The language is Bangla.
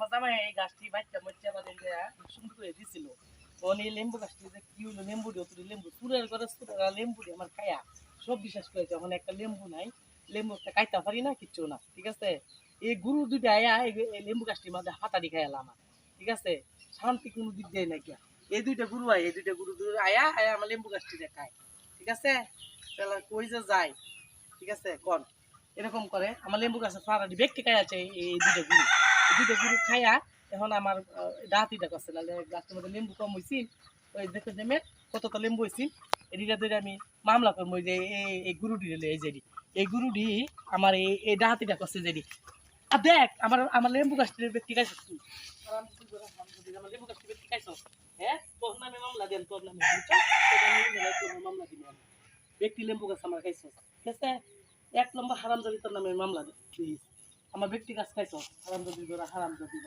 আমার জামাই এই গাছটি বাচ্চা মচ্চা বাদে সুন্দর করে দিছিল। অনে লেম্বু গাছটি যে কি হলো লেম্বু দিয়ে তুই লেম্বু চুরের করে চুরা লেম্বু দিয়ে আমার খায়া সব বিশ্বাস করেছে। এখন একটা লেম্বু নাই, লেম্বু একটা খাইতে পারি না, কিচ্ছু না। ঠিক আছে, এই গুরু দুইটা আয়া এই লেম্বু গাছটির মধ্যে হাতাড়ি খাইলাম আমার। ঠিক আছে, শান্তি কোনো দিক দেয় না কি। এই দুইটা গুরু আয়, এই দুইটা গুরু আয়া আয়া আমার লেম্বু গাছটি দেখায়। ঠিক আছে, তাহলে কই যে যায়। ঠিক আছে, কোন এরকম করে আমার লেম্বু গাছে সারা ব্যক্তি খাই আছে এই দুইটা গুরু। এই দুইটা গুরু খাইয়া এখন আমার ডাহাতিটা করছে, নাহলে গাছটার মধ্যে লেম্বু কম হয়েছি। ওই দেখতে দেমে কতটা লেম্বু হয়েছি, এদিকে ধরে আমি মামলা করবো যে এই গুরুটি এই যে এই গুরুটি আমার এই ডাহাতিটা করছে যেটি। আর দেখ আমার আমার লেম্বু গাছটির ব্যক্তি খাইছ তুই, আমার লেম্বু গাছটির ব্যক্তি খাইছ। হ্যাঁ, তোর নামে মামলা দেন, তোর নামে মামলা দিন। ব্যক্তি লেম্বু গাছ আমার খাইছ, ঠিক আছে। ১ নম্বর হারামজাদি তোর নামে মামলা দিস। আমার ব্যক্তি গাছ খাইছ, হারামজাদি হারামজাদি।